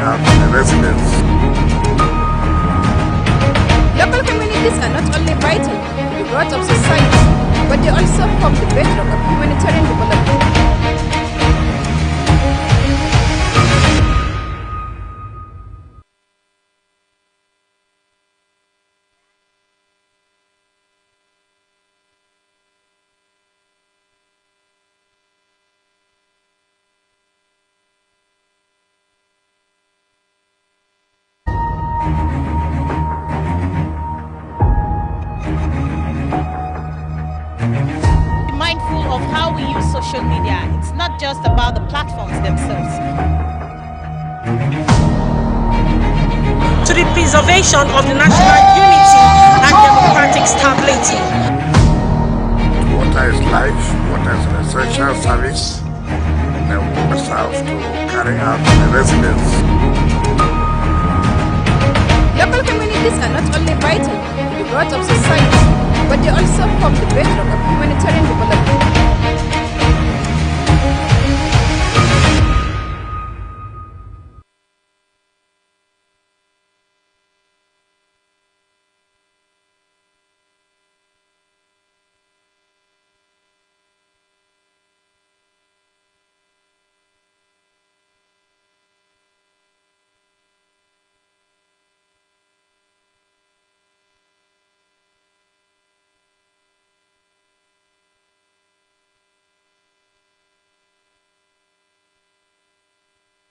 out the residents. Local communities are not only vital to the growth of society, but they also form the bedrock of humanitarian development. Mindful of how we use social media. It's not just about the platforms themselves. To the preservation of the national unity and democratic stability. Water is life, water is an essential service, and we must have to carry out the residents. Local communities are not only vital to the growth of society, but they also form the bedrock of humanitarian development.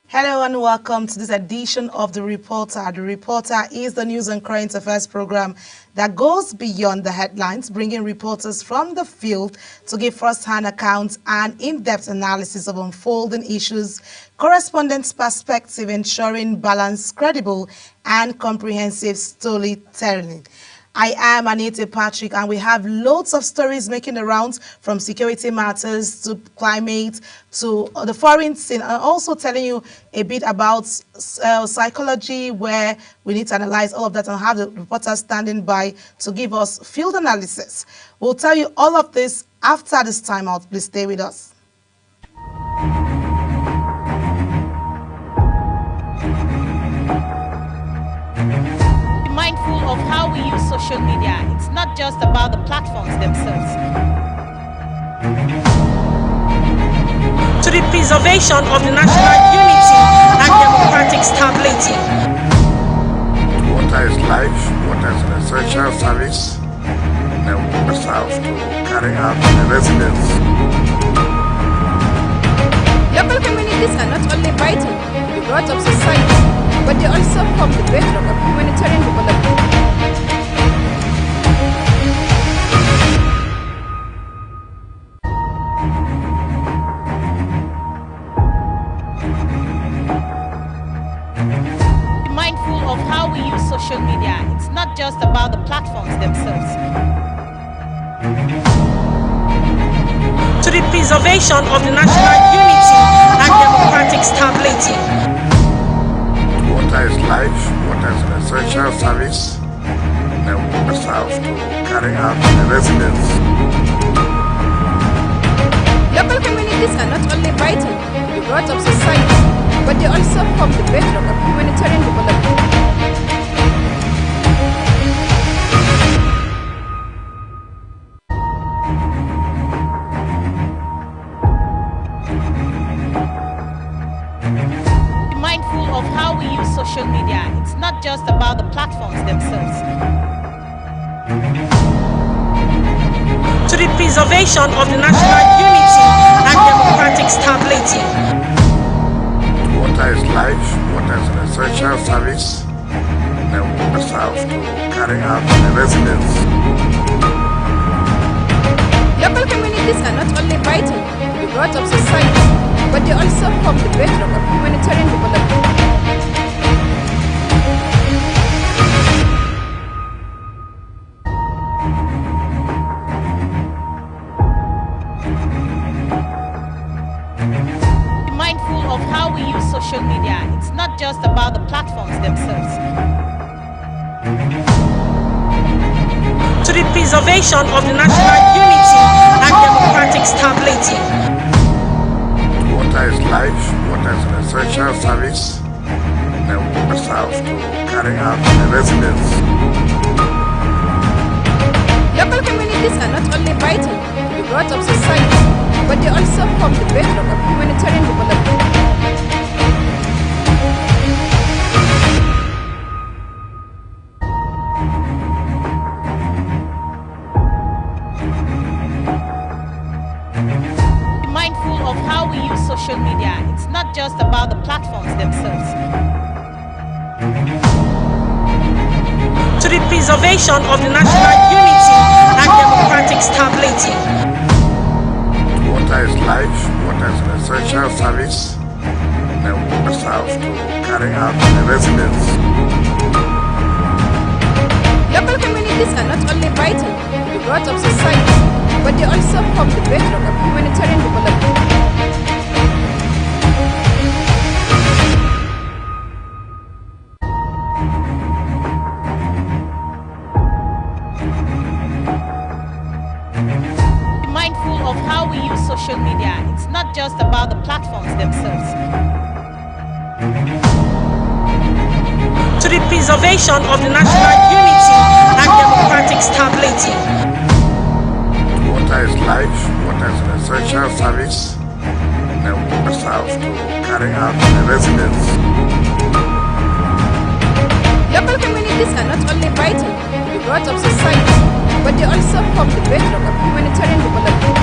Hello and welcome to this edition of The Reporter. The Reporter is the news and current affairs program that goes beyond the headlines, bringing reporters from the field to give first-hand accounts and in-depth analysis of unfolding issues, correspondents' perspective, ensuring balanced, credible, and comprehensive storytelling. I am Anita Patrick, and we have loads of stories making the rounds, from security matters to climate to the foreign scene, and also telling you a bit about psychology, where we need to analyze all of that and have the reporter standing by to give us field analysis. We'll tell you all of this after this time out. Please stay with us. Mindful of how we use social media. It's not just about the platforms themselves. To the preservation of the national unity and democratic stability. Water is life, water is an essential service, and we must have to carry out the residents. Local communities are not only vital to the growth of society, but they also form the bedrock of humanitarian development. Mindful of how we use social media. It's not just about the platforms themselves. To the preservation of the national unity and democratic stability. Water is life, water is an essential service, and we must have to carry out the residents. Local communities are not only vital to the growth of society, but they also form the bedrock of humanitarian development. Mindful of how we use social media. It's not just about the platforms themselves. To the preservation of the national unity and democratic stability. Water is life, water is an essential service, and we must have to carry out the residents. Local communities are not only vital to the growth of society, but they also form the bedrock of humanitarian development. Mindful of how we use social media. It's not just about the platforms themselves. To the preservation of the national unity and democratic stability. Water is life, water is an essential service, and themselves to carry out the residence. Local communities are not only vital to the growth of society, but they also form the bedrock of humanitarian development. Be mindful of how we use social media. It's not just about the platforms themselves. To the preservation of the national unity and democratic stability. Water is life, water is an essential service. Themselves to carry out the residence. Local communities are not only vital to the growth of society, but they also form the bedrock of humanitarian development. Be mindful of how we use social media. It's not just about the platforms themselves. To the preservation of the national unity and democratic stability. Water is life, water is an essential service. Themselves to carry out the residence. Local communities are not only vital to the growth of society, but they also form the bedrock of humanitarian development.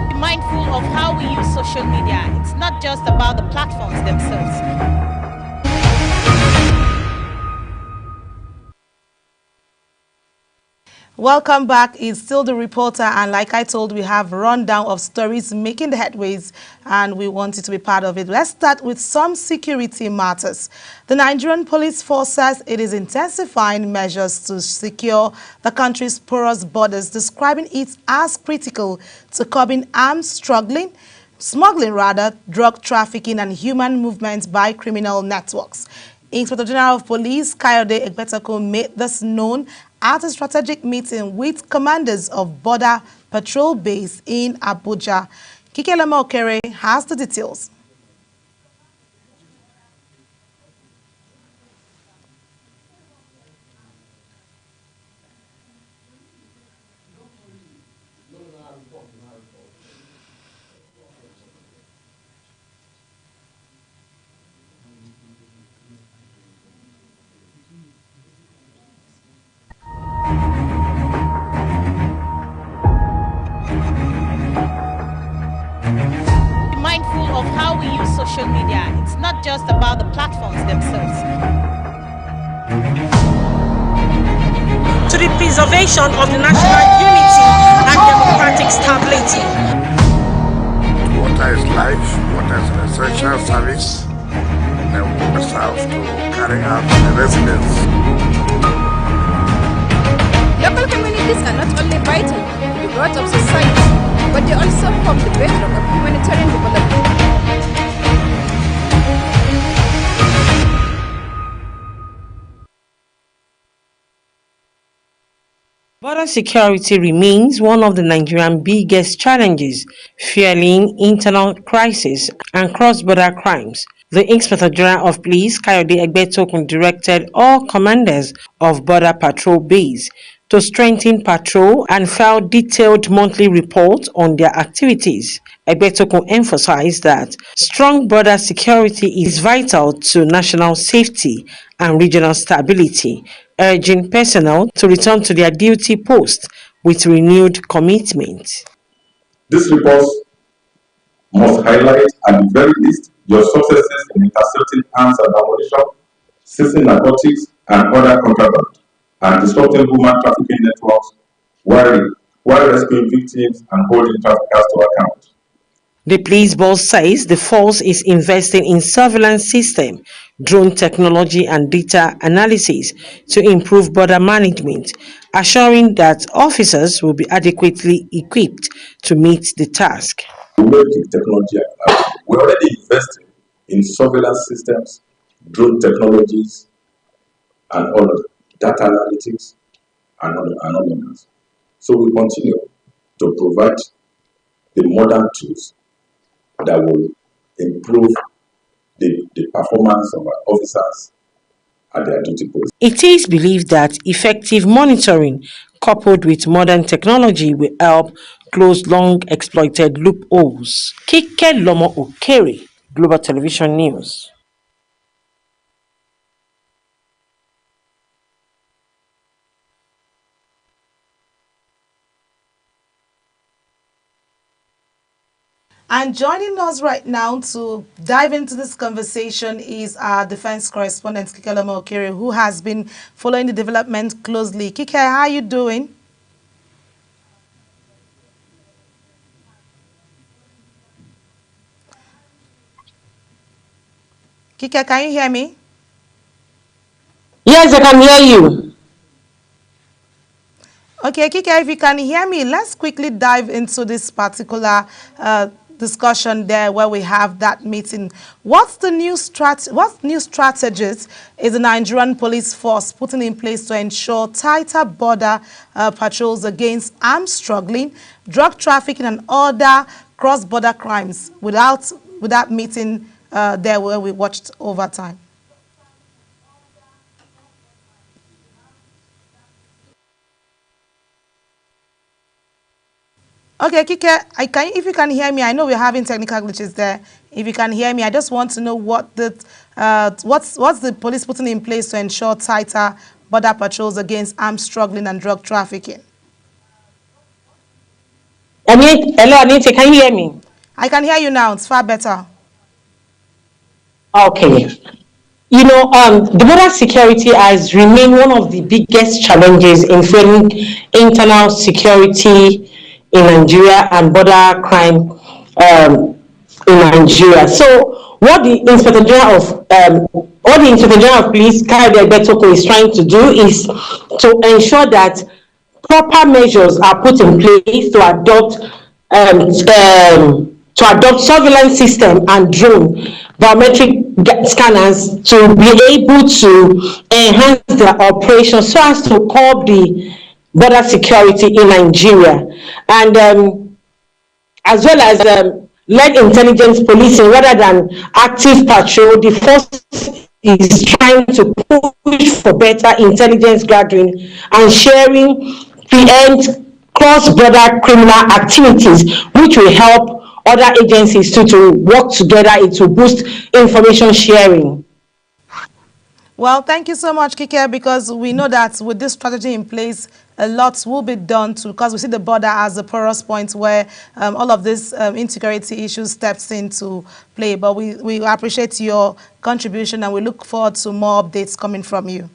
Be mindful of how we use social media. It's not just about the platforms themselves. Welcome back. It's still the reporter, and like I told, we have a rundown of stories making the headways, and we want you to be part of it. Let's start with some security matters. The Nigerian police force says it is intensifying measures to secure the country's porous borders, describing it as critical to curbing arms smuggling, drug trafficking, and human movements by criminal networks. Inspector General of Police Kayode Egbetokun made this known at a strategic meeting with commanders of Border Patrol Base in Abuja. Kikelema Okere has the details. Be mindful of how we use social media. It's not just about the platforms themselves. To the preservation of the national unity and democratic stability. Water is life, water is an essential service. Themselves to carry out the residence. Local communities are not only vital to the growth of society, but they also form the bedrock of humanitarian development. Border security remains one of the Nigerian biggest challenges, fueling internal crisis and cross-border crimes. The Inspector General of Police, Kayode Egbetokun, directed all commanders of Border Patrol Base to strengthen patrol and file detailed monthly reports on their activities. Egbetokun emphasized that strong border security is vital to national safety and regional stability, urging personnel to return to their duty posts with renewed commitment. This report must highlight, at the very least, your successes in intercepting arms and ammunition, seizing narcotics and other contraband, and disrupting human trafficking networks while rescuing victims and holding traffickers to account. The police boss says the force is investing in surveillance system, drone technology and data analysis to improve border management, assuring that officers will be adequately equipped to meet the task. We will keep technology alive. We're already investing in surveillance systems, drone technologies, and all of data analytics, and others. So we continue to provide the modern tools that will improve the performance of our officers at their duty posts. It is believed that effective monitoring coupled with modern technology will help close long exploited loopholes. Kike Lomo Okere, Global Television News. And joining us right now to dive into this conversation is our defense correspondent, Kike Lomo Okere, who has been following the development closely. Kike, how are you doing? Kike, can you hear me? Yes, I can hear you. Okay, Kike, if you can hear me, let's quickly dive into this particular discussion there where we have that meeting. What new strategies is the Nigerian police force putting in place to ensure tighter border patrols against armed struggling, drug trafficking, and other cross-border crimes without meeting there where we watched over time? Okay, Kike, if you can hear me, I know we're having technical glitches there. If you can hear me, I just want to know what's the police putting in place to ensure tighter border patrols against armed struggling and drug trafficking. Hello, Anita, can you hear me? I can hear you now. It's far better. Okay. You know, the border security has remained one of the biggest challenges in fueling internal security in Nigeria and border crime in Nigeria. So, what the Inspector General of Police, Kayode Egbetokun, is trying to do is to ensure that proper measures are put in place to adopt surveillance system and drone biometric scanners to be able to enhance their operations so as to curb the border security in Nigeria, and as well as lead intelligence policing rather than active patrol. The force is trying to push for better intelligence gathering and sharing, preempt cross-border criminal activities, which will help other agencies to work together to boost information sharing. Well, thank you so much, Kike, because we know that with this strategy in place, a lot will be done because we see the border as a porous point where all of these insecurity issues steps into play. But we appreciate your contribution and we look forward to more updates coming from you.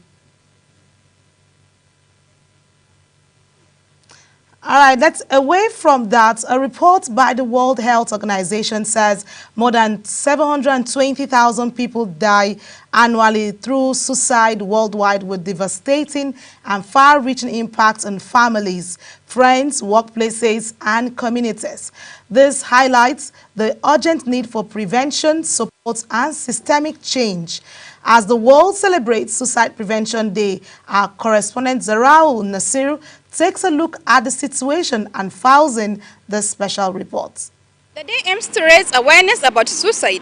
All right, that's away from that. A report by the World Health Organization says more than 720,000 people die annually through suicide worldwide, with devastating and far-reaching impacts on families, friends, workplaces, and communities. This highlights the urgent need for prevention, support, and systemic change. As the world celebrates Suicide Prevention Day, our correspondent Zarau Nasiru takes a look at the situation and files in the special report. The day aims to raise awareness about suicide,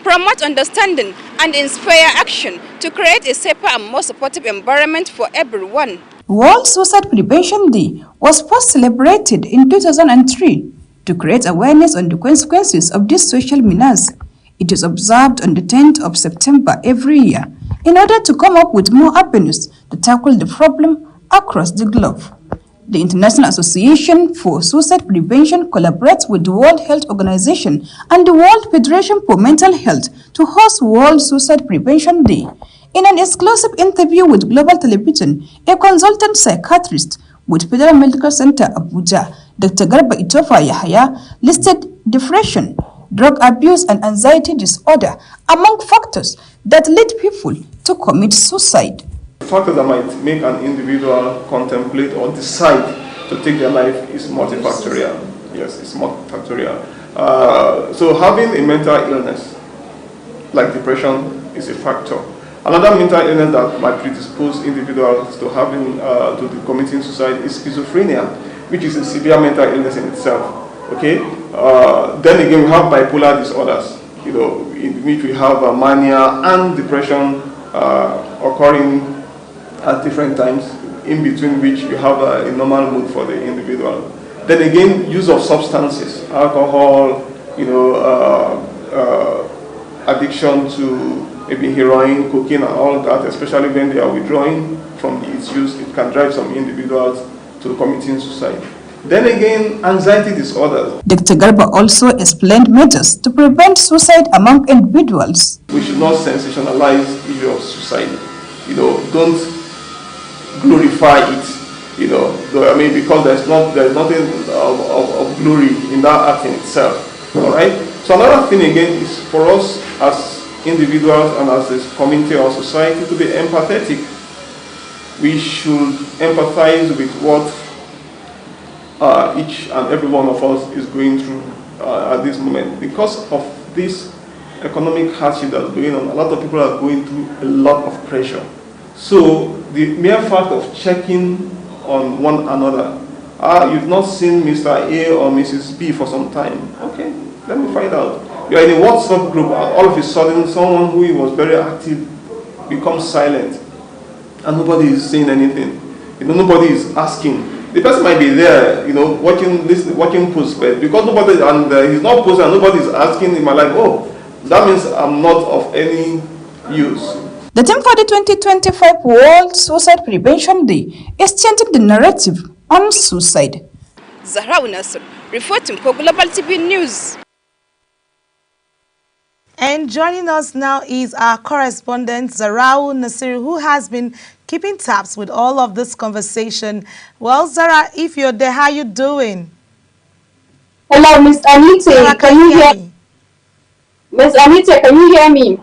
promote understanding, and inspire action to create a safer and more supportive environment for everyone. World Suicide Prevention Day was first celebrated in 2003 to create awareness on the consequences of this social menace. It is observed on the 10th of September every year in order to come up with more avenues to tackle the problem across the globe. The International Association for Suicide Prevention collaborates with the World Health Organization and the World Federation for Mental Health to host World Suicide Prevention Day. In an exclusive interview with Global Television, a consultant psychiatrist with Federal Medical Center Abuja, Dr. Garba Itofa Yahaya, listed depression, drug abuse, and anxiety disorder among factors that lead people to commit suicide. Factors that might make an individual contemplate or decide to take their life is multifactorial. Yes, it's multifactorial. So having a mental illness like depression is a factor. Another mental illness that might predispose individuals to having to committing suicide is schizophrenia, which is a severe mental illness in itself. Okay. Then again, we have bipolar disorders, in which we have mania and depression occurring at different times, in between which you have a normal mood for the individual. Then again, use of substances, alcohol, addiction to maybe heroin, cocaine, and all that, especially when they are withdrawing from its use, it can drive some individuals to committing suicide. Then again, anxiety disorders. Dr. Garba also explained measures to prevent suicide among individuals. We should not sensationalize the issue of suicide. Don't glorify it. Because there's nothing of glory in that act in itself. All right. So another thing again is for us as individuals and as a community or society to be empathetic. We should empathize with what each and every one of us is going through at this moment. Because of this economic hardship that's going on, a lot of people are going through a lot of pressure. So the mere fact of checking on one another, you've not seen Mr. A or Mrs. B for some time. Okay, let me find out. You're in a WhatsApp group, all of a sudden someone who was very active becomes silent and nobody is saying anything. Nobody is asking. The person might be there, watching posts, but because nobody, and he's not posting and nobody is asking him, like, oh, that means I'm not of any use. The theme for the 2025 World Suicide Prevention Day is changing the narrative on suicide. Zahra Nasser, reporting for Global TV News. And joining us now is our correspondent, Zara Nasir, who has been keeping tabs with all of this conversation. Well, Zara, if you're there, how you doing? Hello, Miss Anita. Zara, can you hear me? Miss Anita, can you hear me?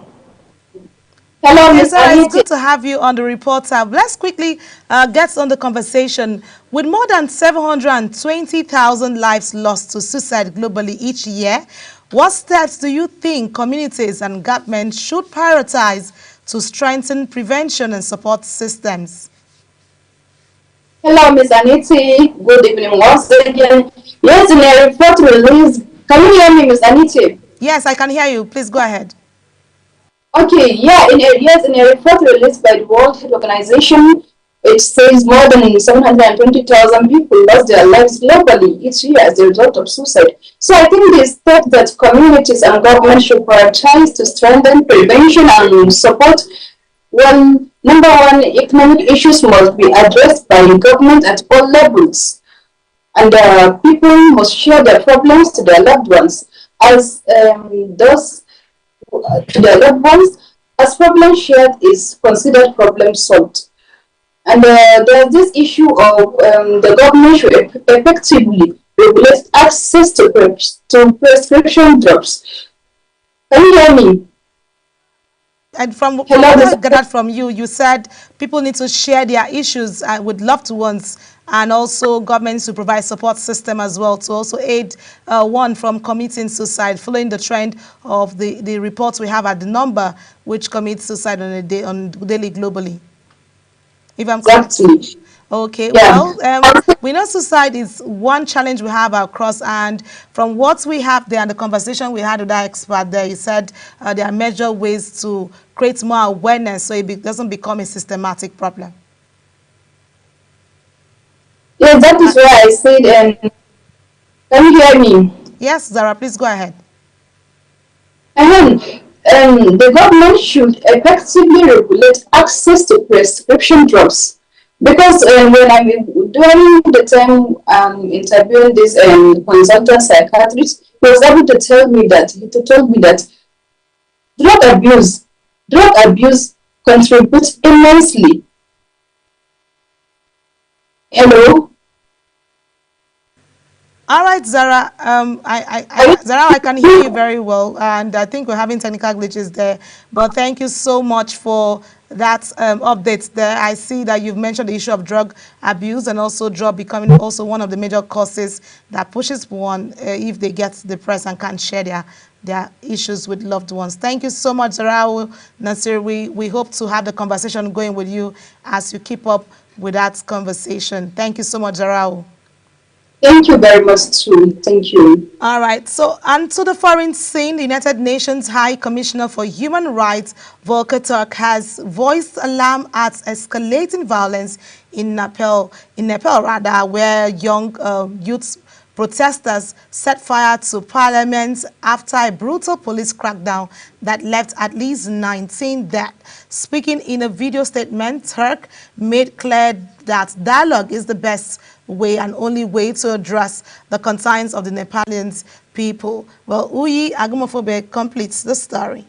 Hello, Miss Anita. It's good to have you on the report tab. Let's quickly get on the conversation. With more than 720,000 lives lost to suicide globally each year, what steps do you think communities and government should prioritize to strengthen prevention and support systems? Hello, Ms. Anita. Good evening once again. Yes, in a report released. Can you hear me, Ms. Anita? Yes, I can hear you. Please go ahead. Okay, yeah, in a report released by the World Health Organization, it says more than 720,000 people lost their lives globally each year as a result of suicide. So I think the step that communities and government should prioritize to strengthen prevention and support, well, number one, economic issues must be addressed by the government at all levels. And people must share their problems to their loved ones. As problem shared is considered problem solved. And there's this issue of the government should effectively regulate access to prescription drugs. Can you hear me? And from what I gathered from you, you said people need to share their issues with loved ones, and also governments to provide support system as well to also aid one from committing suicide, following the trend of the reports we have at the number which commit suicide on daily globally. If I'm correct. Exactly. Okay, Yeah. well, we know suicide is one challenge we have across, and from what we have there and the conversation we had with that expert there, he said there are major ways to create more awareness so it doesn't become a systematic problem. Yeah, that is why I said, can you hear me? Yes, Zara, please go ahead. The government should effectively regulate access to prescription drugs, because when I'm during the time interviewing this consultant psychiatrist, he was able to tell me that drug abuse contributes immensely. Hello. All right, Zara. Zara, I can hear you very well, and I think we're having technical glitches there. But thank you so much for that update there. I see that you've mentioned the issue of drug abuse and also drug becoming also one of the major causes that pushes one if they get depressed and can't share their issues with loved ones. Thank you so much, Zarau Nasir. We hope to have the conversation going with you as you keep up with that conversation. Thank you so much, Zarau. Thank you very much, too. Thank you. All right. So, and to the foreign scene, the United Nations High Commissioner for Human Rights, Volker Turk, has voiced alarm at escalating violence in Nepal, where young youth protesters set fire to parliament after a brutal police crackdown that left at least 19 dead. Speaking in a video statement, Turk made clear that dialogue is the best way and only way to address the concerns of the Nepalese people. Well, Uyi Agumofobe completes the story.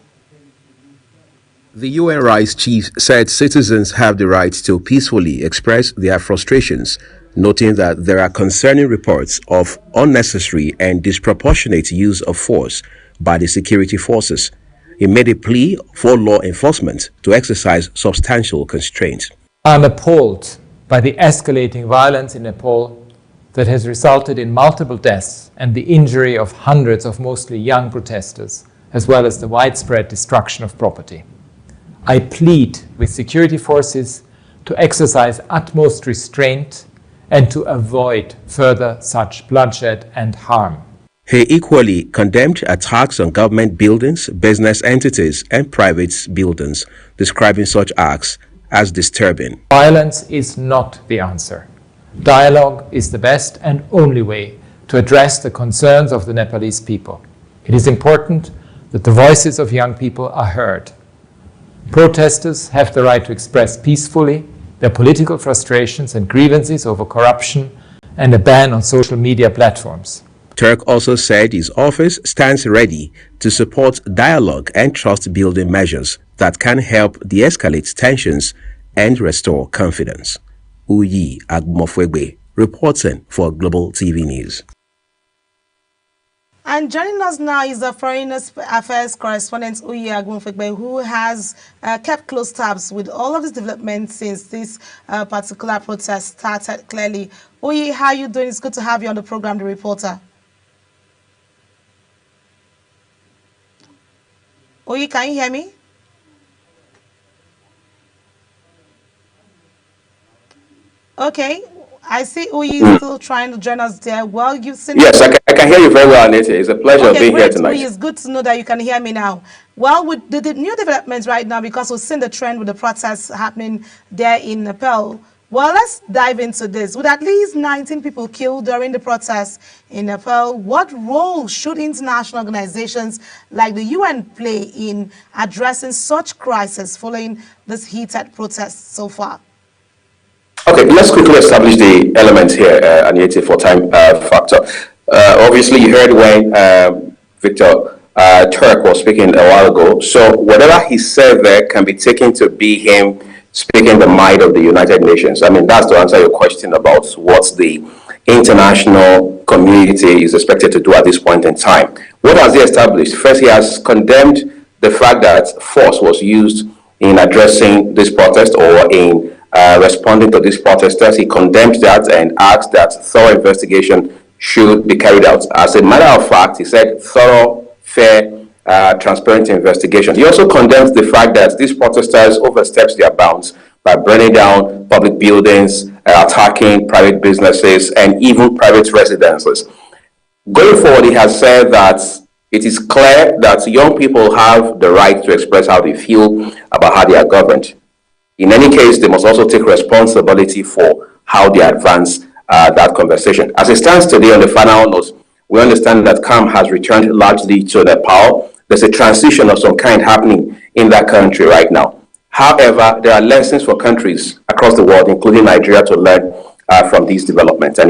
The UN Rights Chief said citizens have the right to peacefully express their frustrations, noting that there are concerning reports of unnecessary and disproportionate use of force by the security forces. He made a plea for law enforcement to exercise substantial constraints. I'm appalled by the escalating violence in Nepal that has resulted in multiple deaths and the injury of hundreds of mostly young protesters, as well as the widespread destruction of property. I plead with security forces to exercise utmost restraint and to avoid further such bloodshed and harm. He equally condemned attacks on government buildings, business entities, and private buildings, describing such acts as disturbing. Violence is not the answer. Dialogue is the best and only way to address the concerns of the Nepalese people. It is important that the voices of young people are heard. Protesters have the right to express peacefully their political frustrations and grievances over corruption and a ban on social media platforms. Turk also said his office stands ready to support dialogue and trust-building measures that can help de-escalate tensions and restore confidence. Uyi Agumofobe, reporting for Global TV News. And joining us now is the Foreign Affairs correspondent Uyi Agumofobe, who has kept close tabs with all of these developments since this particular protest started. Clearly, Uyi, how are you doing? It's good to have you on the program, The Reporter. Uyi, can you hear me? Okay, I see Uyi is still trying to join us there. Well, you've seen... Yes, I can hear you very well, Anita. It's a pleasure being here tonight. Uyi, it's good to know that you can hear me now. Well, with the new developments right now, because we've seen the trend with the protests happening there in Nepal, well, let's dive into this. With at least 19 people killed during the protests in Nepal, what role should international organizations like the UN play in addressing such crises following this heated protests so far? Okay, let's quickly establish the elements here, Anita, for time factor. Obviously, you heard when Victor Turk was speaking a while ago. So whatever he said there can be taken to be him speaking the mind of the United Nations. I mean, that's to answer your question about what the international community is expected to do at this point in time. What has he established? First, he has condemned the fact that force was used in addressing this protest or in responding to these protesters. He condemned that and asked that thorough investigation should be carried out. As a matter of fact, he said thorough, fair, transparent investigation. He also condemns the fact that these protesters overstepped their bounds by burning down public buildings, attacking private businesses, and even private residences. Going forward, he has said that it is clear that young people have the right to express how they feel about how they are governed. In any case, they must also take responsibility for how they advance that conversation. As it stands today on the final note, we understand that calm has returned largely to Nepal. There's a transition of some kind happening in that country right now. However, there are lessons for countries across the world, including Nigeria, to learn from these developments. And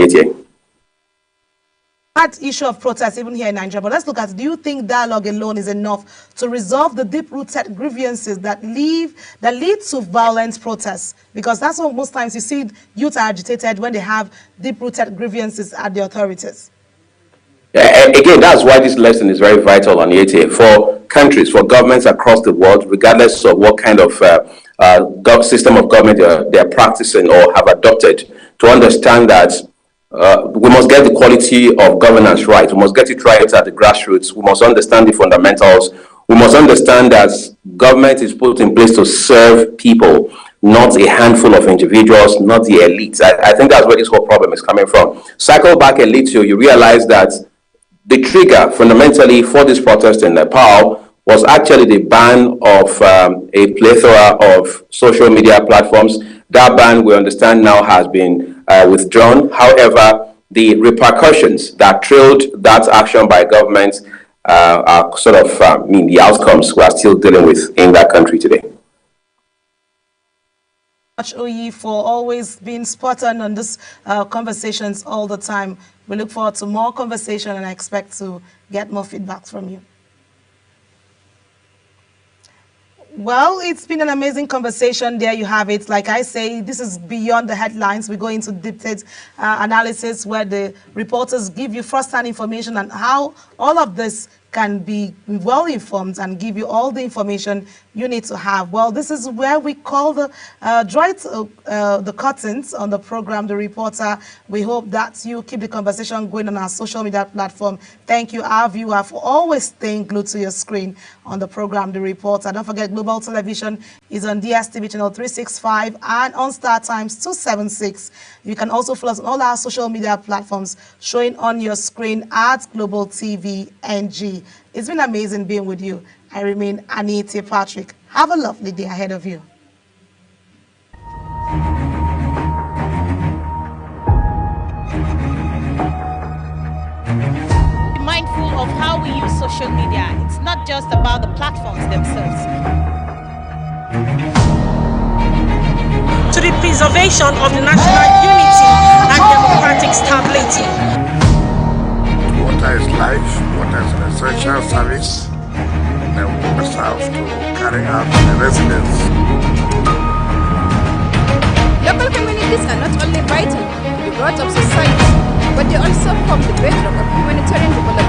that issue of protest even here in Nigeria, but let's look at, do you think dialogue alone is enough to resolve the deep-rooted grievances that lead to violent protests? Because that's what most times you see youth are agitated when they have deep-rooted grievances at the authorities. Again, that's why this lesson is very vital on ETA for countries, for governments across the world, regardless of what kind of system of government they're practicing or have adopted, to understand that we must get the quality of governance right. We must get it right at the grassroots. We must understand the fundamentals. We must understand that government is put in place to serve people, not a handful of individuals, not the elites. I think that's where this whole problem is coming from. Cycle back a little, you realize that the trigger fundamentally for this protest in Nepal was actually the ban of a plethora of social media platforms. That ban, we understand now, has been withdrawn. However, the repercussions that trailed that action by government are sort of the outcomes we are still dealing with in that country today. Much Oyi for always being spot on this conversations all the time. We look forward to more conversation and I expect to get more feedback from you. Well, it's been an amazing conversation. There you have it. Like I say, this is beyond the headlines. We go into detailed analysis where the reporters give you first-hand information on how all of this can be well informed and give you all the information you need to have. Well, this is where we call the the curtains on the program, The Reporter. We hope that you keep the conversation going on our social media platform. Thank you, our viewer, for always staying glued to your screen on the program, The Reporter. Don't forget, Global Television is on DSTV channel 365 and on Star Times 276. You can also follow us on all our social media platforms showing on your screen at Global TV NG. It's been amazing being with you. I remain Anita Patrick. Have a lovely day ahead of you. Be mindful of how we use social media. It's not just about the platforms themselves. To the preservation of the national unity and democratic stability. Water is life. Water is an essential service. And we must have to carry out the residents. Local communities are not only vital to the growth of society, but they also form the bedrock of humanitarian development.